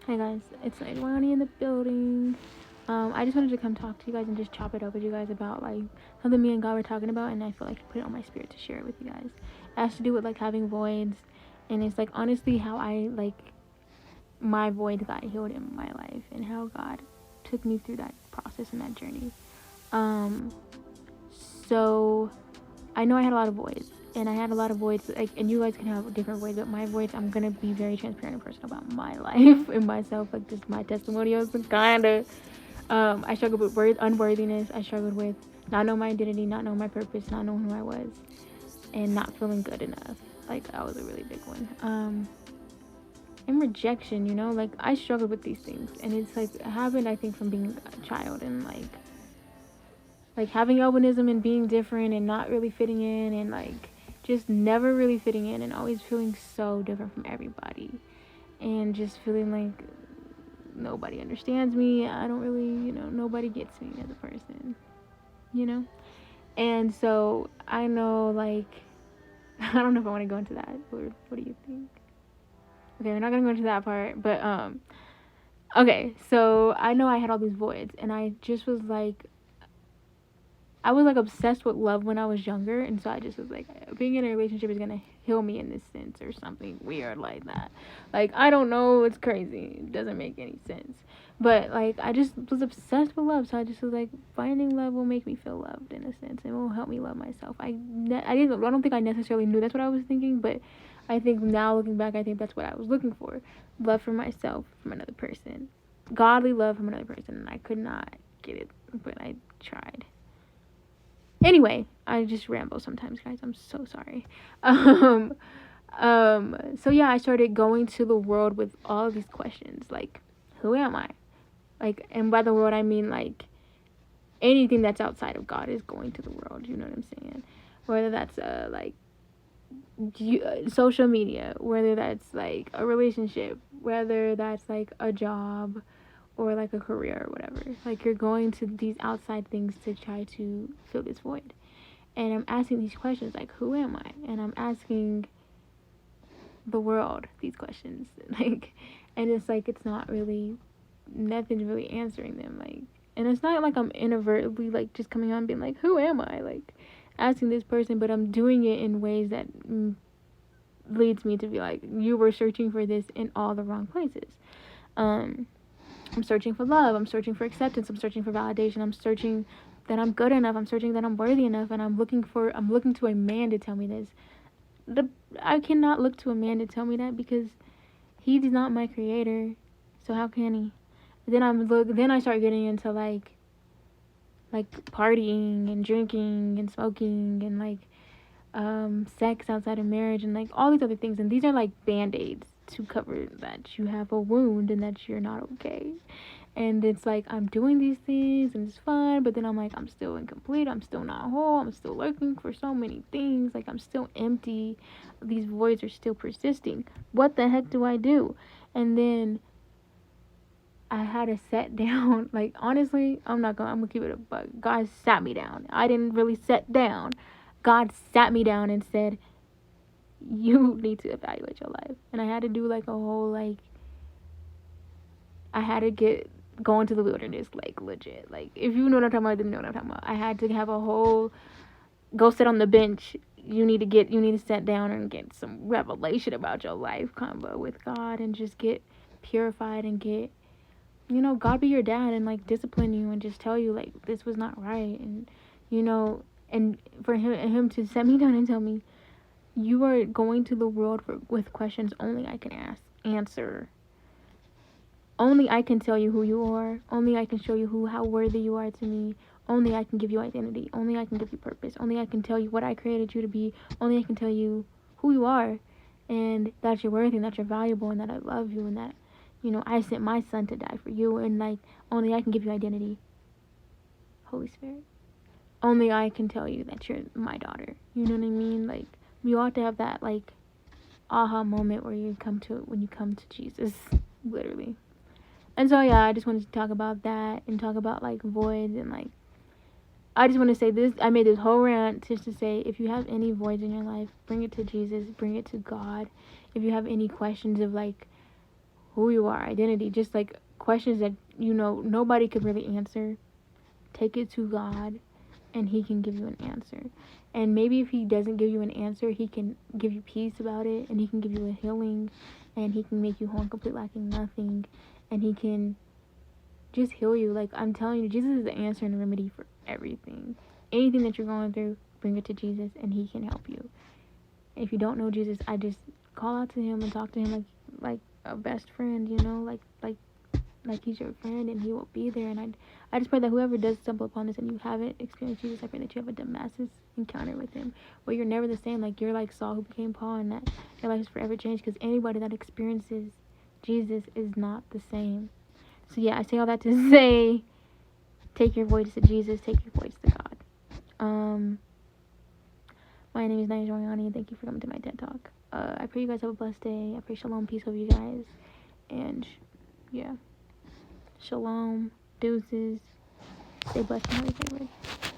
Hey guys, it's Lady Wani in the building. I just wanted to come talk to you guys and just chop it up with you guys about like something me and God were talking about, and I feel like I put it on my spirit to share it with you guys. It has to do with like having voids, and it's like honestly how I like my void got healed in my life, and how God took me through that process and that journey. Um, so I know I had a lot of voids, and I had a lot of voids, like, and you guys can have different voids, but my voids, I'm gonna be very transparent and personal about my life and myself, like just my testimonials and kind of. I struggled with unworthiness. I struggled with not knowing my identity, not knowing my purpose, not knowing who I was, and not feeling good enough. Like that was a really big one. And rejection, like I struggled with these things, and it's like it happened, I think, from being a child and like having albinism and being different and not really fitting in and like just never really fitting in and always feeling so different from everybody and just feeling like nobody understands me. I don't really, nobody gets me as a person, you know? And so I know, like, I don't know if I want to go into that. What do you think? Okay, we're not going to go into that part, but, okay, so I know I had all these voids, and I just was like, I was like obsessed with love when I was younger, and so I just was like, being in a relationship is gonna heal me in this sense or something weird like that. Like I don't know, it's crazy. It doesn't make any sense. But like I just was obsessed with love, so I just was like, finding love will make me feel loved in a sense, and will help me love myself. I don't think I necessarily knew that's what I was thinking, but I think now looking back, I think that's what I was looking for: love for myself from another person, godly love from another person, and I could not get it, but I tried. Anyway, I just ramble sometimes, guys. I'm so sorry. Um, so yeah, I started going to the world with all of these questions, like, who am I? Like, and by the world I mean like anything that's outside of God is going to the world. You know what I'm saying? Whether that's like social media, whether that's like a relationship, whether that's like a job or like a career or whatever. Like you're going to these outside things to try to fill this void. And I'm asking these questions like, who am I? And I'm asking the world these questions. Like, and it's like, it's not really, nothing's really answering them. Like, and it's not like I'm inadvertently like just coming on being like, who am I? Like, asking this person, but I'm doing it in ways that leads me to be like, you were searching for this in all the wrong places. Um, I'm searching for love. I'm searching for acceptance. I'm searching for validation. I'm searching that I'm good enough. I'm searching that I'm worthy enough. And I'm looking to a man to tell me this. I cannot look to a man to tell me that because he is not my creator. So how can he? Then I start getting into like partying and drinking and smoking and like sex outside of marriage and like all these other things. And these are like band-aids to cover that you have a wound and that you're not okay. And it's like I'm doing these things and it's fun, but then I'm like, I'm still incomplete, I'm still not whole, I'm still looking for so many things, like I'm still empty, these voids are still persisting. What the heck do I do? And then I had to sit down. Like honestly, I'm gonna keep it a bug. God sat me down. I didn't really sit down. God sat me down and said, you need to evaluate your life. And I had to do like a whole like I had to get go into the wilderness, like legit. Like if you know what I'm talking about, then you know what I'm talking about. I had to have a whole go sit on the bench. You need to sit down and get some revelation about your life combo with God and just get purified and get God be your dad and like discipline you and just tell you like this was not right and you know and for him to set me down and tell me you are going to the world with questions only I can answer. Only I can tell you who you are. Only I can show you how worthy you are to me. Only I can give you identity. Only I can give you purpose. Only I can tell you what I created you to be. Only I can tell you who you are and that you're worthy and that you're valuable and that I love you and that, I sent my son to die for you and like only I can give you identity. Holy Spirit. Only I can tell you that you're my daughter. You know what I mean? Like you ought to have that like aha moment where when you come to Jesus. Literally. And so yeah, I just wanted to talk about that and talk about like voids and like I just want to say this. I made this whole rant just to say if you have any voids in your life, bring it to Jesus, bring it to God. If you have any questions of like who you are, identity, just like questions that, you know, nobody could really answer. Take it to God, and he can give you an answer. And maybe if he doesn't give you an answer, he can give you peace about it, and he can give you a healing, and he can make you whole and complete, lacking nothing, and he can just heal you. Like, I'm telling you, Jesus is the answer and the remedy for everything. Anything that you're going through, bring it to Jesus, and he can help you. If you don't know Jesus, I just call out to him and talk to him like a best friend, you know, like he's your friend, and he will be there. And I just pray that whoever does stumble upon this and you haven't experienced Jesus, I pray that you have a Damascus encounter with him, where you're never the same. Like, you're like Saul who became Paul, and that your life is forever changed, because anybody that experiences Jesus is not the same. So yeah, I say all that to say, take your voice to Jesus, take your voice to God. My name is Naya Joriani. Thank you for coming to my TED Talk. I pray you guys have a blessed day. I pray shalom, peace over you guys. And yeah, shalom, deuces. Stay blessed and highly favored.